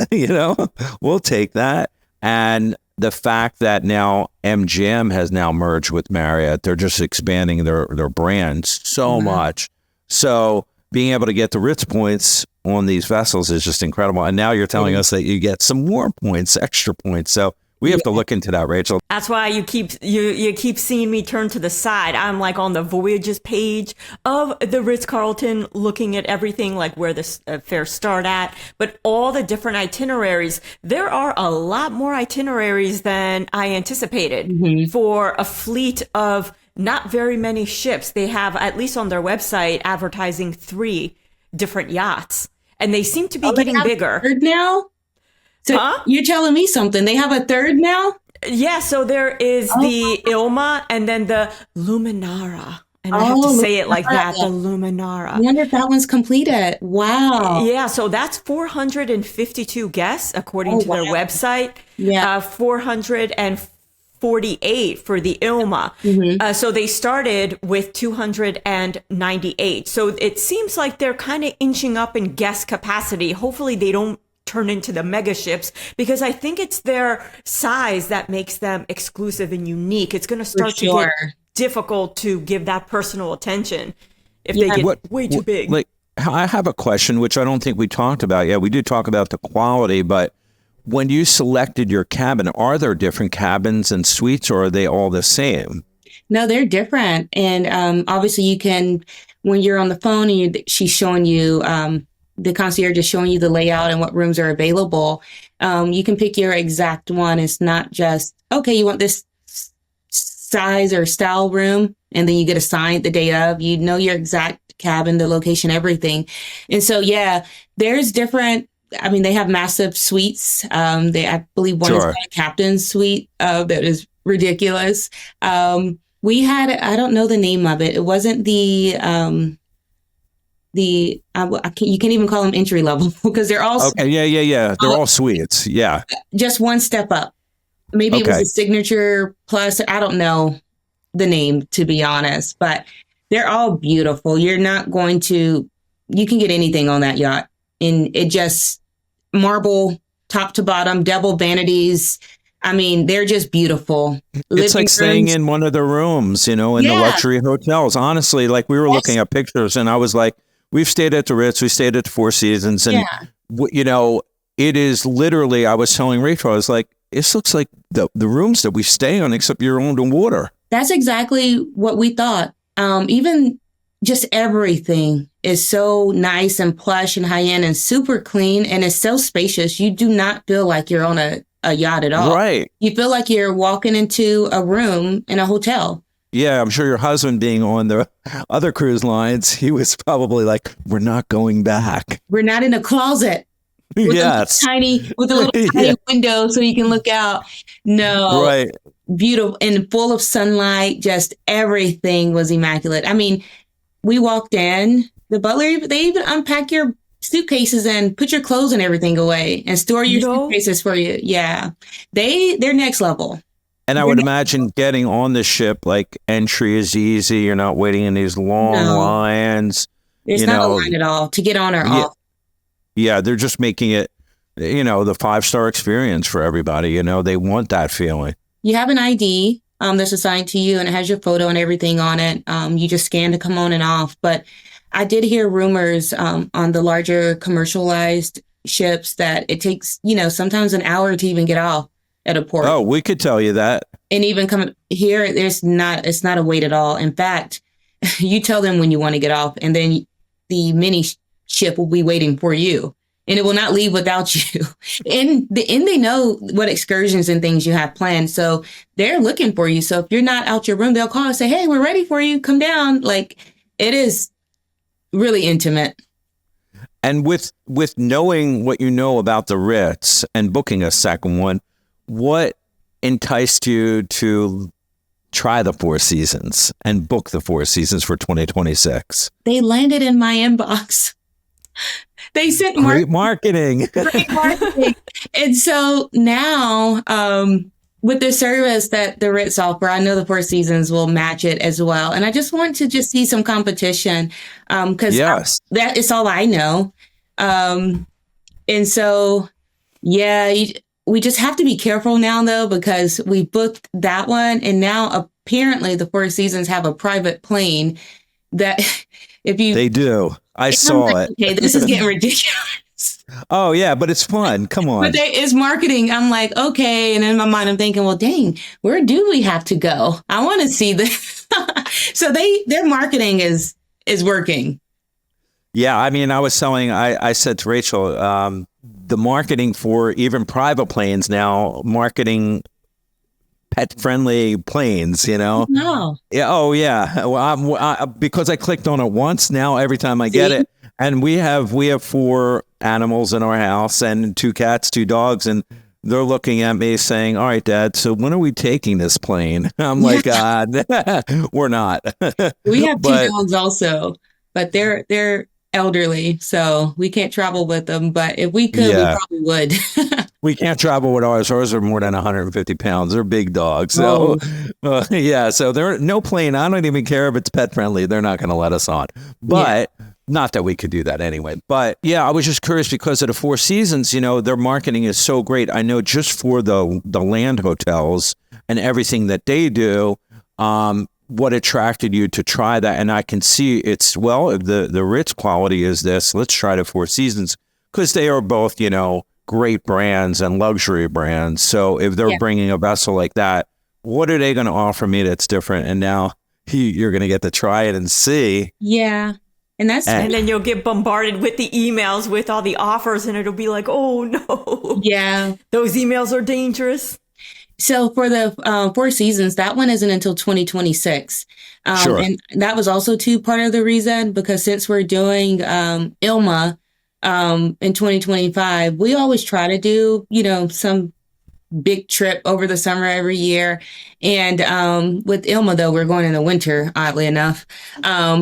we'll take that. And the fact that now MGM has now merged with Marriott, they're just expanding their brands so much. So being able to get the Ritz points on these vessels is just incredible. And now you're telling us that you get some more points, extra points. So we have to look into that, Rachel. That's why you keep seeing me turn to the side. I'm like on the voyages page of the Ritz-Carlton, looking at everything, like where the fares start at, but all the different itineraries. There are a lot more itineraries than I anticipated for a fleet of not very many ships. They have, at least on their website, advertising 3 different yachts, and they seem to be getting bigger. Third now? So you're telling me something. They have a third now? Yeah, so there is the Ilma and then the Luminara. And I have to say it like that, the Luminara. I wonder if that one's completed. Wow. Yeah, so that's 452 guests, according to their website. Yeah. 448 for the Ilma. So they started with 298. So it seems like they're kind of inching up in guest capacity. Hopefully they don't turn into the mega ships, because I think it's their size that makes them exclusive and unique. It's going to start to get difficult to give that personal attention if they get way too big. Like, I have a question, which I don't think we talked about yet. We did talk about the quality, but when you selected your cabin, are there different cabins and suites, or are they all the same? No, they're different. And obviously you can, when you're on the phone and she's showing you, the concierge is showing you the layout and what rooms are available, you can pick your exact one. It's not just, okay, you want this size or style room, and then you get assigned the day of. You know your exact cabin, the location, everything. And so, there's different, I mean, they have massive suites. I believe one is a captain's suite that is ridiculous. We had, I don't know the name of it. It wasn't you can't even call them entry level, because they're all they're all suites. Yeah, just one step up. Maybe it was a signature plus. I don't know the name, to be honest, but they're all beautiful. You're not going to. You can get anything on that yacht, and it just marble top to bottom, double vanities. I mean, they're just beautiful. It's like staying in one of the rooms, in the luxury hotels. Honestly, like we were looking at pictures, and I was like, we've stayed at the Ritz, we stayed at the Four Seasons, and it is literally. I was telling Rachel, I was like, this looks like the rooms that we stay on, except you're on the water. That's exactly what we thought. Even just everything is so nice and plush and high end and super clean, and it's so spacious. You do not feel like you're on a yacht at all. Right. You feel like you're walking into a room in a hotel. Yeah, I'm sure your husband, being on the other cruise lines, he was probably like, we're not going back. We're not in a closet. With a little tiny window so you can look out. No. Right. Beautiful and full of sunlight. Just everything was immaculate. I mean, we walked in, the butler, they even unpack your suitcases and put your clothes and everything away and store your suitcases for you. Yeah. They're next level. And I would imagine getting on the ship, like, entry is easy. You're not waiting in these long lines. There's not a line at all to get on or off. Yeah, they're just making it, the 5-star experience for everybody. They want that feeling. You have an ID that's assigned to you, and it has your photo and everything on it. You just scan to come on and off. But I did hear rumors on the larger commercialized ships that it takes, sometimes an hour to even get off at a port. Oh, we could tell you that. And even come here, it's not a wait at all. In fact, you tell them when you want to get off, and then the mini ship will be waiting for you, and it will not leave without you. And they know what excursions and things you have planned. So they're looking for you. So if you're not out your room, they'll call and say, hey, we're ready for you. Come down. Like, it is really intimate. And with knowing what you know about the Ritz and booking a second one, what enticed you to try the Four Seasons and book the Four Seasons for 2026? They landed in my inbox. They sent Great marketing. Great marketing. And so now, with the service that the Ritz offer, I know the Four Seasons will match it as well. And I just want to just see some competition, because that is all I know. And so, yeah, we just have to be careful now, though, because we booked that one. And now apparently the Four Seasons have a private plane that They do. I saw it. Okay, this is getting ridiculous. Oh, yeah, but it's fun. Come on. But it's marketing. I'm like, okay. And in my mind, I'm thinking, well, dang, where do we have to go? I want to see this. So their marketing is working. Yeah, I mean, I said to Rachel, the marketing for even private planes now, marketing pet-friendly planes, No. Yeah. Oh, yeah. Well, because I clicked on it once, now every time I get it, and we have 4 animals in our house and 2 cats, 2 dogs, and they're looking at me saying, "All right, Dad, so when are we taking this plane?" I'm like, we're not. We have 2 dogs also, but they're elderly, so we can't travel with them. But if we could, we probably would. We can't travel with ours. Ours are more than 150 pounds. They're big dogs. So, so they're no plane. I don't even care if it's pet friendly. They're not going to let us on. But not that we could do that anyway. But yeah, I was just curious because of the Four Seasons, their marketing is so great. I know just for the land hotels and everything that they do, what attracted you to try that? And I can see the Ritz quality is this. Let's try the Four Seasons because they are both, great brands and luxury brands. So if they're bringing a vessel like that, what are they going to offer me that's different? And now you're going to get to try it and see. Yeah. And then you'll get bombarded with the emails with all the offers and it'll be like, oh no. Yeah. Those emails are dangerous. So for the Four Seasons, that one isn't until 2026. Sure. And that was also part of the reason, because since we're doing Ilma in 2025, we always try to do, some big trip over the summer every year. And with Ilma, though, we're going in the winter, oddly enough.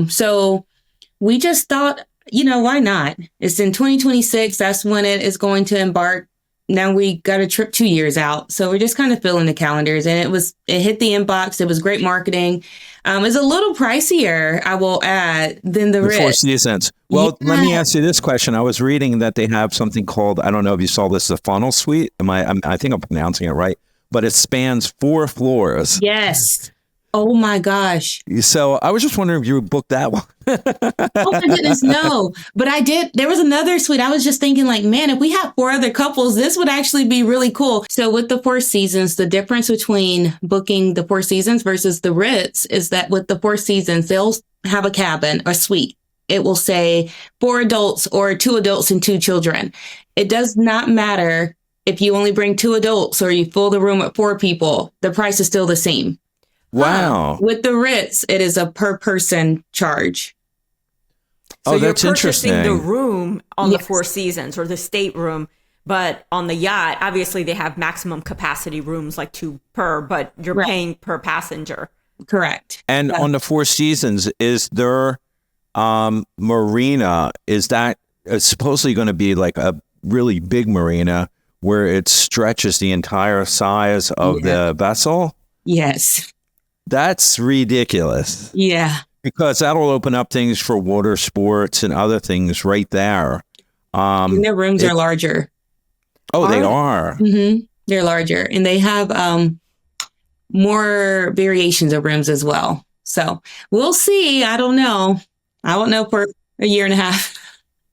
So we just thought, why not? It's in 2026. That's when it is going to embark. Now we got a trip 2 years out. So we're just kind of filling the calendars, and it hit the inbox. It was great marketing. It's a little pricier, I will add, than the Ritz. Four Seasons. Well, let me ask you this question. I was reading that they have something called, I don't know if you saw this, the funnel suite. I think I'm pronouncing it right, but it spans 4 floors. Yes. Oh my gosh. So I was just wondering if you booked that one. Oh my goodness, no. But I did. There was another suite. I was just thinking like, man, if we have 4 other couples, this would actually be really cool. So with the Four Seasons, the difference between booking the Four Seasons versus the Ritz is that with the Four Seasons, they'll have a cabin, a suite. It will say 4 adults or 2 adults and 2 children. It does not matter if you only bring 2 adults or you fill the room at 4 people. The price is still the same. Wow. With the Ritz, it is a per person charge. So that's you're purchasing interesting. the room on the Four Seasons or the stateroom, but on the yacht, obviously they have maximum capacity rooms like 2 per, but you're paying per passenger. Correct. And on the Four Seasons, is there marina? Is that supposedly going to be like a really big marina where it stretches the entire size of the vessel? Yes. That's ridiculous. Yeah. Because that'll open up things for water sports and other things right there. And their rooms are larger. Oh, they are. Mm-hmm. They're larger. And they have more variations of rooms as well. So we'll see. I don't know. I won't know for a year and a half.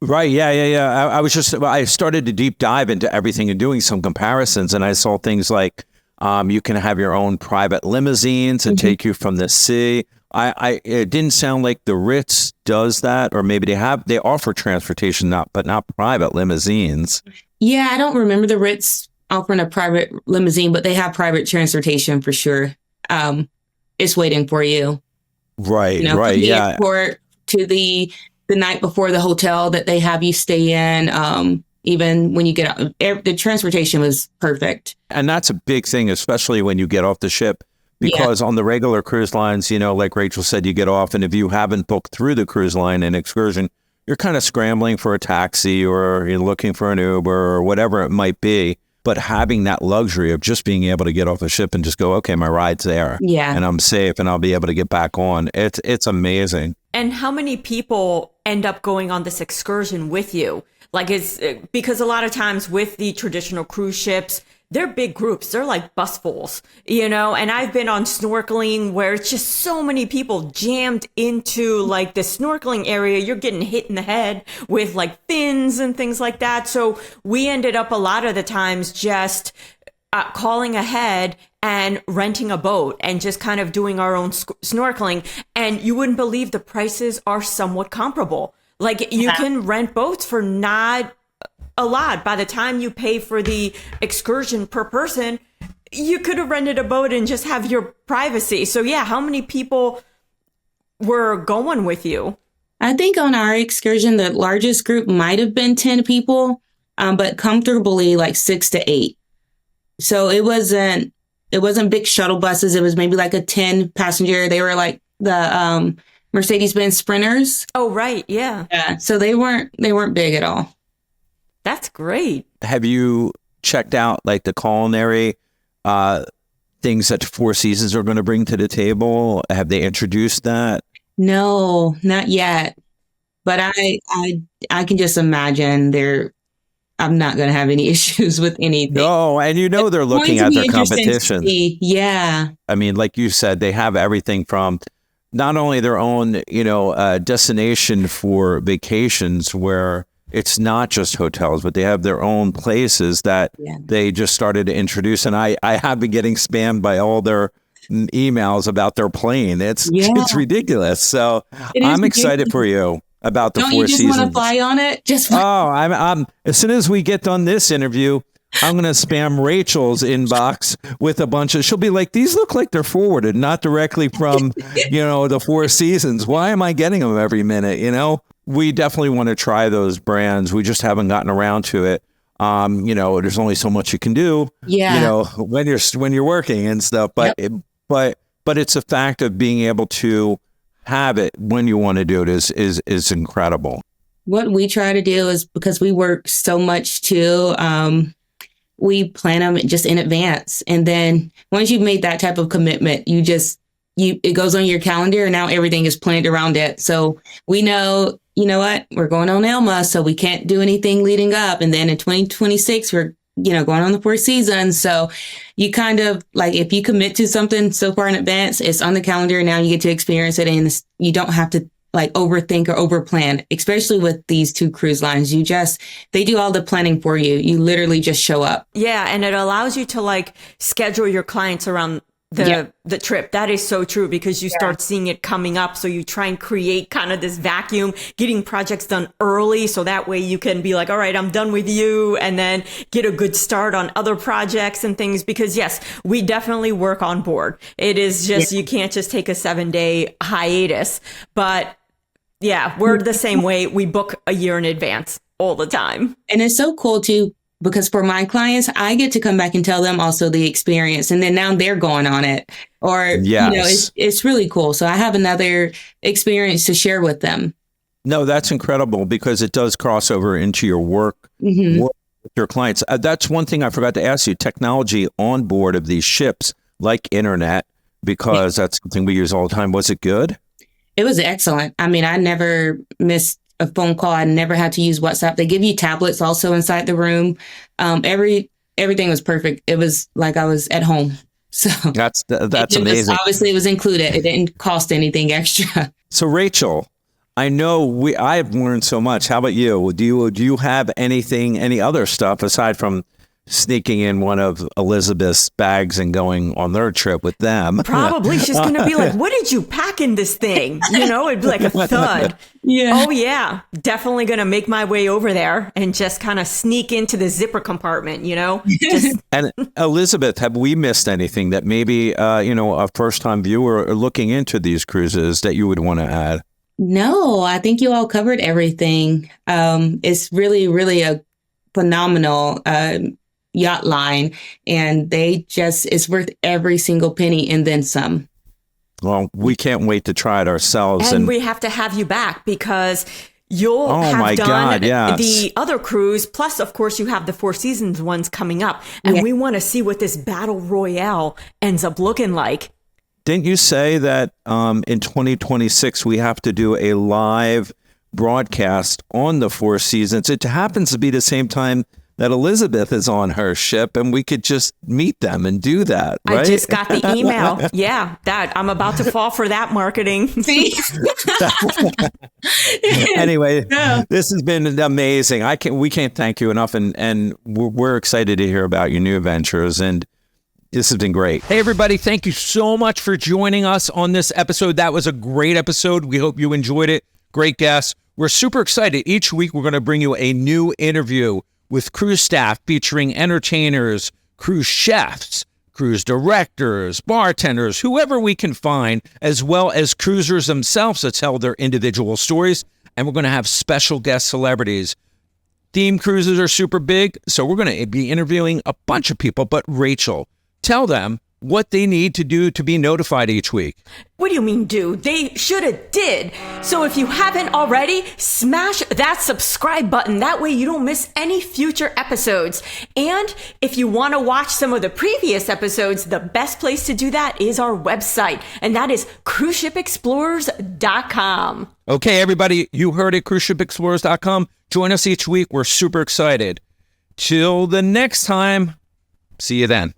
Right. Yeah. I started to deep dive into everything and doing some comparisons. And I saw things like you can have your own private limousines and take you from the sea. It didn't sound like the Ritz does that, or maybe they offer transportation, but not private limousines. Yeah, I don't remember the Ritz offering a private limousine, but they have private transportation for sure. It's waiting for you. Right. From the airport to the night before the hotel that they have you stay in. Even when you get out, the transportation was perfect. And that's a big thing, especially when you get off the ship, because on the regular cruise lines, like Rachel said, you get off, and if you haven't booked through the cruise line and excursion, you're kind of scrambling for a taxi or you're looking for an Uber or whatever it might be. But having that luxury of just being able to get off a ship and just go, okay, my ride's there, and I'm safe, and I'll be able to get back on. It's amazing. And how many people end up going on this excursion with you? Like, it's because a lot of times with the traditional cruise ships, they're big groups. They're like busfuls, and I've been on snorkeling where it's just so many people jammed into like the snorkeling area. You're getting hit in the head with like fins and things like that. So we ended up a lot of the times just calling ahead and renting a boat and just kind of doing our own snorkeling. And you wouldn't believe the prices are somewhat comparable. Like you can rent boats for not a lot. By the time you pay for the excursion per person, you could have rented a boat and just have your privacy. So yeah, how many people were going with you? I think on our excursion, the largest group might have been 10 people, but comfortably like 6 to 8. So it wasn't big shuttle buses. It was maybe like a 10 passenger. They were like the Mercedes-Benz Sprinters. Oh, right. Yeah. Yeah. So they weren't big at all. That's great. Have you checked out like the culinary things that Four Seasons are going to bring to the table? Have they introduced that? No, not yet. But I can just imagine I'm not going to have any issues with anything. No, and they're looking at their competition. Yeah. I mean, like you said, they have everything from not only their own, destination for vacations where it's not just hotels, but they have their own places that they just started to introduce. And I have been getting spammed by all their emails about their plane. It's ridiculous. So I'm excited for you about the Four Seasons. Don't you just want to fly on it? I'm as soon as we get done this interview, I'm going to spam Rachel's inbox with a bunch of, she'll be like, these look like they're forwarded, not directly from, the Four Seasons. Why am I getting them every minute? We definitely want to try those brands. We just haven't gotten around to it. There's only so much you can do, when you're working and stuff, but it's a fact of being able to have it when you want to do it is incredible. What we try to do is, because we work so much too, we plan them just in advance. And then once you've made that type of commitment, it goes on your calendar and now everything is planned around it. So we know, what, we're going on Elma, so we can't do anything leading up. And then in 2026, we're, going on the Four Seasons. So you kind of like, if you commit to something so far in advance, it's on the calendar and now you get to experience it. And you don't have to like overthink or overplan, especially with these two cruise lines. They do all the planning for you. You literally just show up. Yeah. And it allows you to like schedule your clients around the trip. That is so true, because you start seeing it coming up. So you try and create kind of this vacuum, getting projects done early. So that way you can be like, all right, I'm done with you, and then get a good start on other projects and things. Because yes, we definitely work on board. It is just, you can't just take a 7-day hiatus, but yeah, we're the same way. We book a year in advance all the time. And it's so cool too, because for my clients, I get to come back and tell them also the experience. And then now they're going on it. Or, it's really cool. So I have another experience to share with them. No, that's incredible, because it does cross over into your work with your clients. That's one thing I forgot to ask you. Technology on board of these ships, like internet, because that's something we use all the time. Was it good? It was excellent. I mean, I never missed a phone call. I never had to use WhatsApp. They give you tablets also inside the room. Everything was perfect. It was like I was at home. So that's amazing. Obviously, it was included. It didn't cost anything extra. So Rachel, I know I've learned so much. How about you? Do you have any other stuff aside from sneaking in one of Elizabeth's bags and going on their trip with them? Probably she's going to be like, what did you pack in this thing? It'd be like a thud. Yeah. Oh, yeah. Definitely going to make my way over there and just kind of sneak into the zipper compartment, And Elizabeth, have we missed anything that maybe, a first-time viewer looking into these cruises that you would want to add? No, I think you all covered everything. It's really, really a phenomenal yacht line, and it's worth every single penny and then some. Well, we can't wait to try it ourselves. And we have to have you back because you'll have done the other cruise. Plus, of course, you have the Four Seasons ones coming up. And we want to see what this battle royale ends up looking like. Didn't you say that in 2026, we have to do a live broadcast on the Four Seasons? It happens to be the same time that Elizabeth is on her ship, and we could just meet them and do that, right? I just got the email. Yeah, that I'm about to fall for that marketing. See? Anyway, this has been amazing. We can't thank you enough, and we're excited to hear about your new adventures, and this has been great. Hey, everybody, thank you so much for joining us on this episode. That was a great episode. We hope you enjoyed it. Great guests. We're super excited. Each week, we're going to bring you a new interview with cruise staff featuring entertainers, cruise chefs, cruise directors, bartenders, whoever we can find, as well as cruisers themselves to tell their individual stories. And we're going to have special guest celebrities. Theme cruises are super big, so we're going to be interviewing a bunch of people. But Rachel, tell them what they need to do to be notified each week. What do you mean do? They should have did. So if you haven't already, smash that subscribe button. That way you don't miss any future episodes. And if you want to watch some of the previous episodes, the best place to do that is our website. And that is cruiseshipexplorers.com. Okay, everybody, you heard it, cruiseshipexplorers.com. Join us each week. We're super excited. Till the next time, see you then.